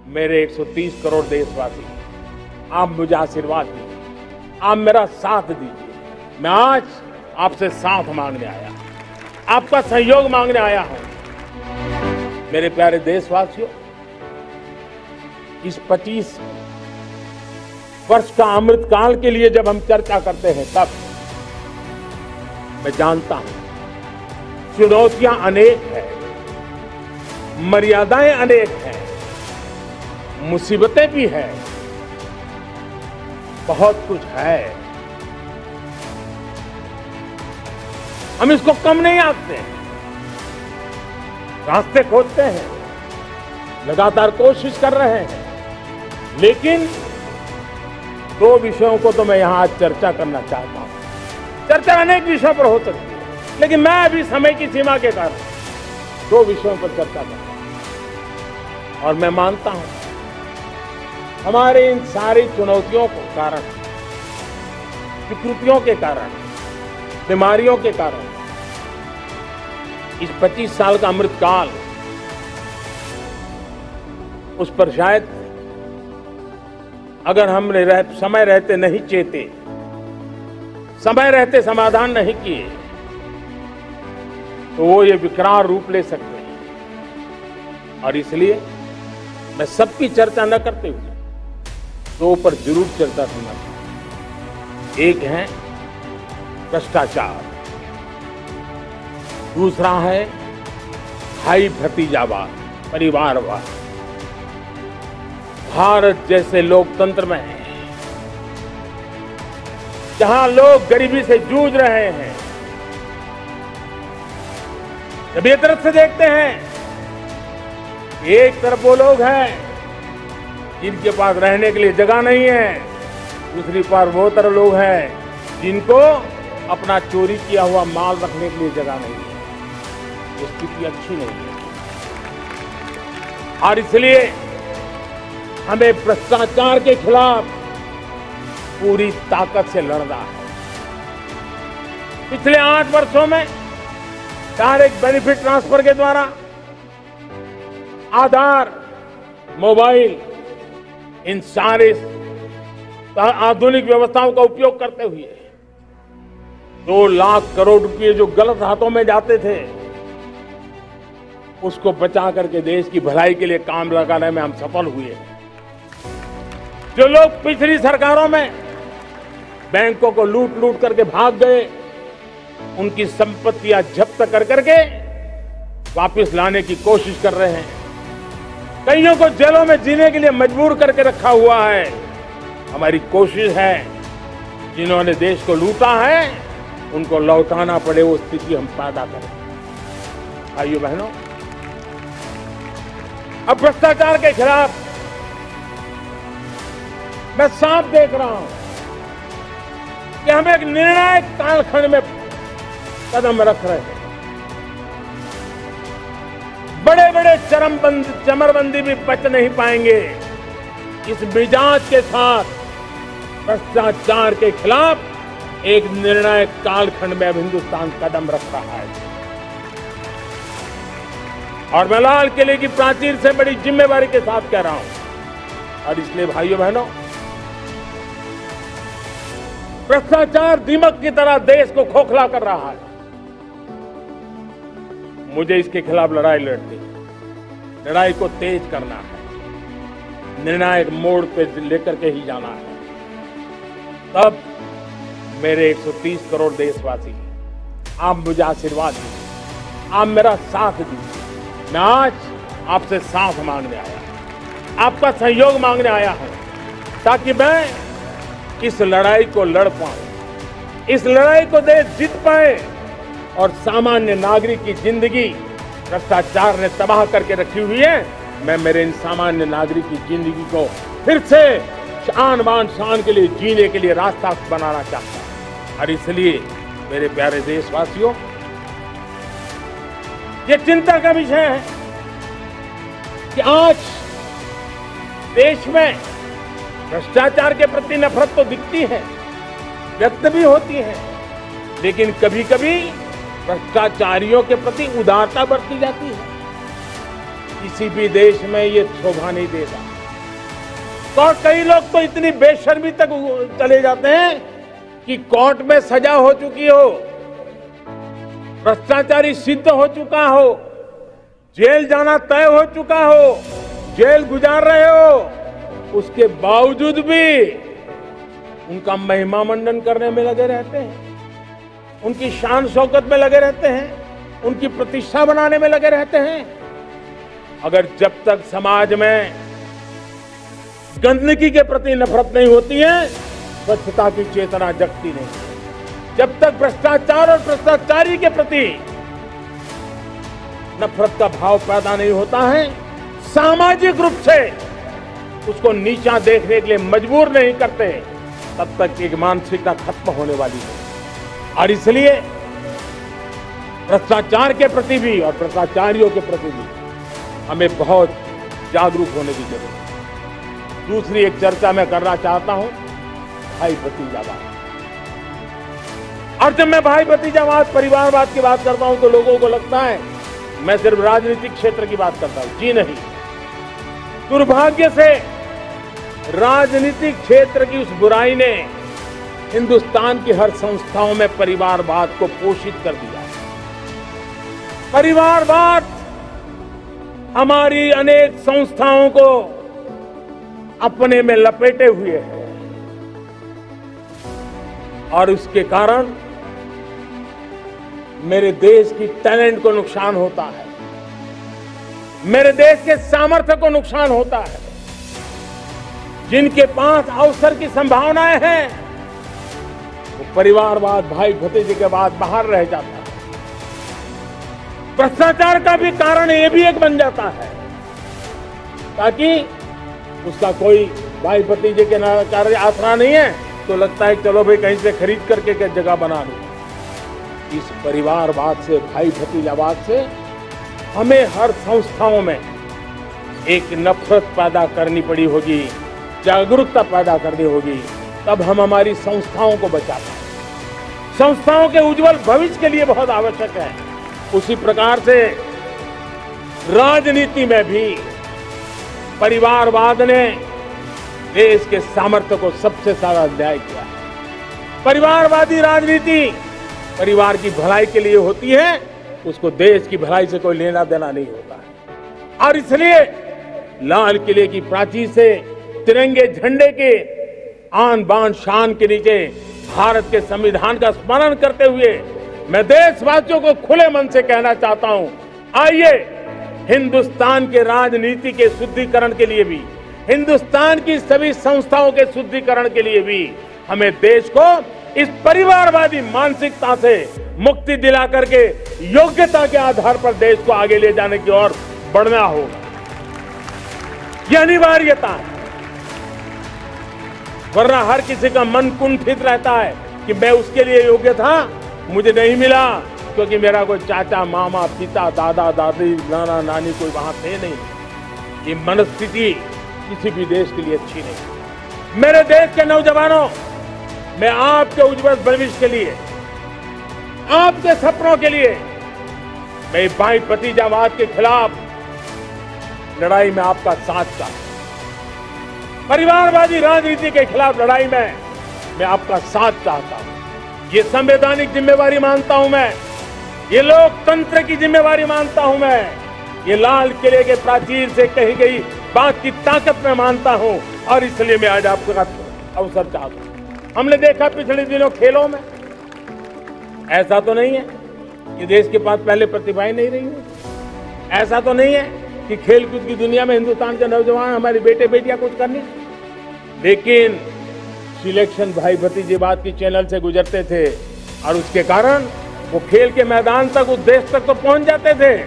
मेरे 130 करोड़ देशवासी, आप मुझे आशीर्वाद दीजिए, आप मेरा साथ दीजिए। मैं आज आपसे साथ मांगने आया, आपका सहयोग मांगने आया हूं। मेरे प्यारे देशवासियों, इस 25 वर्ष का अमृतकाल के लिए जब हम चर्चा करते हैं, तब मैं जानता हूं चुनौतियां अनेक हैं, मर्यादाएं अनेक हैं, मुसीबतें भी हैं, बहुत कुछ है। हम इसको कम नहीं आंकते हैं, रास्ते खोजते हैं, लगातार कोशिश कर रहे हैं, लेकिन 2 विषयों को तो मैं यहां आज चर्चा करना चाहता हूं। चर्चा अनेक विषयों पर हो सकती है, लेकिन मैं अभी समय की सीमा के कारण 2 विषयों पर चर्चा करता हूं। और मैं मानता हूं हमारे इन सारी चुनौतियों के कारण, विकृतियों के कारण, बीमारियों के कारण, इस 25 साल का अमृतकाल, उस पर शायद अगर हमने समय रहते नहीं चेते, समय रहते समाधान नहीं किए, तो वो ये विकराल रूप ले सकते हैं। और इसलिए मैं सबकी चर्चा न करते हुए 2 पर जरूर चर्चा करना चाहूं। एक है भ्रष्टाचार, दूसरा है भाई भतीजावाद, परिवारवाद। भारत जैसे लोकतंत्र में जहां लोग गरीबी से जूझ रहे हैं, जब ये तरफ से देखते हैं, एक तरफ वो लोग हैं जिनके पास रहने के लिए जगह नहीं है, दूसरी पार वो तरह लोग हैं जिनको अपना चोरी किया हुआ माल रखने के लिए जगह नहीं है। वो स्थिति अच्छी नहीं है और इसलिए हमें भ्रष्टाचार के खिलाफ पूरी ताकत से लड़ना है। पिछले 8 वर्षों में डायरेक्ट बेनिफिट ट्रांसफर के द्वारा, आधार, मोबाइल, इन सारे आधुनिक व्यवस्थाओं का उपयोग करते हुए 2 लाख करोड़ रुपए जो गलत हाथों में जाते थे, उसको बचा करके देश की भलाई के लिए काम लगाने में हम सफल हुए। जो लोग पिछली सरकारों में बैंकों को लूट लूट करके भाग गए, उनकी संपत्तियां जब्त कर करके वापस लाने की कोशिश कर रहे हैं। कईयों को जेलों में जीने के लिए मजबूर करके रखा हुआ है। हमारी कोशिश है जिन्होंने देश को लूटा है उनको लौटाना पड़े, वो स्थिति हम पैदा करें। भाइयों बहनों, अब भ्रष्टाचार के खिलाफ मैं साफ देख रहा हूं कि हम एक निर्णायक कालखंड में कदम रख रहे हैं। बड़े बड़े चमरबंदी भी बच नहीं पाएंगे। इस मिजाज के साथ भ्रष्टाचार के खिलाफ एक निर्णायक कालखंड में अब हिंदुस्तान कदम रख रहा है। और मैं लाल किले की प्राचीर से बड़ी जिम्मेवारी के साथ कह रहा हूं। और इसलिए भाइयों बहनों, भ्रष्टाचार दीमक की तरह देश को खोखला कर रहा है। मुझे इसके खिलाफ लड़ाई लड़नी है, लड़ाई को तेज करना है, निर्णायक मोड़ पे लेकर के ही जाना है। तब मेरे 130 करोड़ देशवासी, आप मुझे आशीर्वाद दीजिए, आप मेरा साथ दीजिए। मैं आज आपसे साथ मांगने आया, आपका सहयोग मांगने आया हूं, ताकि मैं इस लड़ाई को लड़ पाऊं, इस लड़ाई को देश जीत पाए और सामान्य नागरिक की जिंदगी भ्रष्टाचार ने तबाह करके रखी हुई है। मैं मेरे इन सामान्य नागरिक की जिंदगी को फिर से शान बान शान के लिए जीने के लिए रास्ता बनाना चाहता हूं। और इसलिए मेरे प्यारे देशवासियों, ये चिंता का विषय है कि आज देश में भ्रष्टाचार के प्रति नफरत तो दिखती है, व्यक्त भी होती है, लेकिन कभी कभी भ्रष्टाचारियों के प्रति उदारता बरती जाती है। किसी भी देश में ये शोभा नहीं देता। तो कई लोग तो इतनी बेशर्मी तक चले जाते हैं कि कोर्ट में सजा हो चुकी हो, भ्रष्टाचारी सिद्ध हो चुका हो, जेल जाना तय हो चुका हो, जेल गुजार रहे हो, उसके बावजूद भी उनका महिमा मंडन करने में लगे रहते हैं, उनकी शान शौकत में लगे रहते हैं, उनकी प्रतिष्ठा बनाने में लगे रहते हैं। अगर जब तक समाज में गंदगी के प्रति नफरत नहीं होती है, स्वच्छता की चेतना जगती नहीं। जब तक भ्रष्टाचार और भ्रष्टाचारी के प्रति नफरत का भाव पैदा नहीं होता है, सामाजिक रूप से उसको नीचा देखने के लिए मजबूर नहीं करते, तब तक एक मानसिकता खत्म होने वाली है। और इसलिए भ्रष्टाचार के प्रति भी और भ्रष्टाचारियों के प्रति भी हमें बहुत जागरूक होने की जरूरत है। दूसरी एक चर्चा मैं करना चाहता हूं, भाई भतीजावाद। और जब मैं भाई भतीजावाद, परिवारवाद की बात करता हूं तो लोगों को लगता है मैं सिर्फ राजनीतिक क्षेत्र की बात करता हूं। जी नहीं, दुर्भाग्य से राजनीतिक क्षेत्र की उस बुराई ने हिंदुस्तान की हर संस्थाओं में परिवारवाद को पोषित कर दिया है। परिवारवाद हमारी अनेक संस्थाओं को अपने में लपेटे हुए है और उसके कारण मेरे देश की टैलेंट को नुकसान होता है, मेरे देश के सामर्थ्य को नुकसान होता है। जिनके पास अवसर की संभावनाएं हैं वो परिवारवाद, भाई भतीजे के बाद बाहर रह जाता है। भ्रष्टाचार का भी कारण ये भी एक बन जाता है ताकि उसका कोई भाई भतीजे के कार्य आसरा नहीं है तो लगता है चलो भाई कहीं से खरीद करके क्या जगह बना लूं। इस परिवारवाद से, भाई भतीजावाद से हमें हर संस्थाओं में एक नफरत पैदा करनी पड़ी होगी, जागरूकता पैदा करनी होगी, तब हम हमारी संस्थाओं को बचा पाएंगे। संस्थाओं के उज्जवल भविष्य के लिए बहुत आवश्यक है। उसी प्रकार से राजनीति में भी परिवारवाद ने देश के सामर्थ्य को सबसे ज्यादा न्याय किया है। परिवारवादी राजनीति परिवार की भलाई के लिए होती है, उसको देश की भलाई से कोई लेना देना नहीं होता है। और इसलिए लाल किले की प्राचीर से तिरंगे झंडे के आन बान शान के नीचे भारत के संविधान का स्मरण करते हुए मैं देशवासियों को खुले मन से कहना चाहता हूं, आइए हिंदुस्तान के राजनीति के शुद्धिकरण के लिए भी, हिंदुस्तान की सभी संस्थाओं के शुद्धिकरण के लिए भी हमें देश को इस परिवारवादी मानसिकता से मुक्ति दिला करके योग्यता के आधार पर देश को आगे ले जाने की ओर बढ़ना होगा। यह अनिवार्यता है, वरना हर किसी का मन कुंठित रहता है कि मैं उसके लिए योग्य था, मुझे नहीं मिला क्योंकि मेरा कोई चाचा, मामा, पिता, दादा, दादी, नाना, नानी कोई वहां थे नहीं। ये मनस्थिति किसी भी देश के लिए अच्छी नहीं। मेरे देश के नौजवानों, मैं आपके उज्जवल भविष्य के लिए, आपके सपनों के लिए, मैं भाई भतीजावाद के खिलाफ लड़ाई में आपका साथ चाहता हूं। परिवारवादी राजनीति के खिलाफ लड़ाई में मैं आपका साथ चाहता हूं। ये संवैधानिक जिम्मेवारी मानता हूं मैं, ये लोकतंत्र की जिम्मेवारी मानता हूं मैं, ये लाल किले के प्राचीर से कही गई बात की ताकत में मानता हूं और इसलिए मैं आज आपका अवसर चाहता हूं। हमने देखा पिछले दिनों खेलों में, ऐसा तो नहीं है कि देश के पास पहले प्रतिभाएं नहीं रही है, ऐसा तो नहीं है कि खेलकूद की दुनिया में हिंदुस्तान के नौजवान, हमारे बेटे बेटियां कुछ करनी, लेकिन सिलेक्शन भाई भतीजेवाद की चैनल से गुजरते थे और उसके कारण वो खेल के मैदान तक, उस देश तक तो पहुंच जाते थे।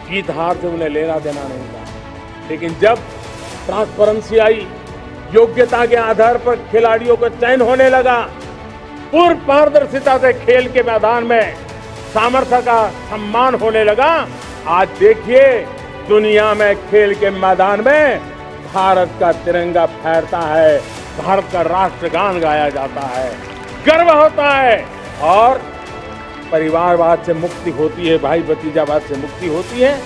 जीत हार से उन्हें लेना देना नहीं था, लेकिन जब ट्रांसपेरेंसी आई, योग्यता के आधार पर खिलाड़ियों का चयन होने लगा, पूर्ण पारदर्शिता से खेल के मैदान में सामर्थ्य का सम्मान होने लगा, आज देखिए दुनिया में खेल के मैदान में भारत का तिरंगा फहरता है, भारत का राष्ट्रगान गाया जाता है, गर्व होता है और परिवारवाद से मुक्ति होती है, भाई भतीजावाद से मुक्ति होती है,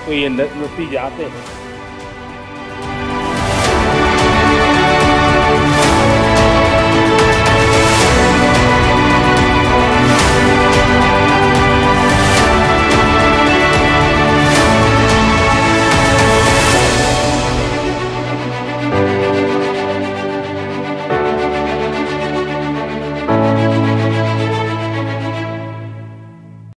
तो ये नतीजे आते हैं।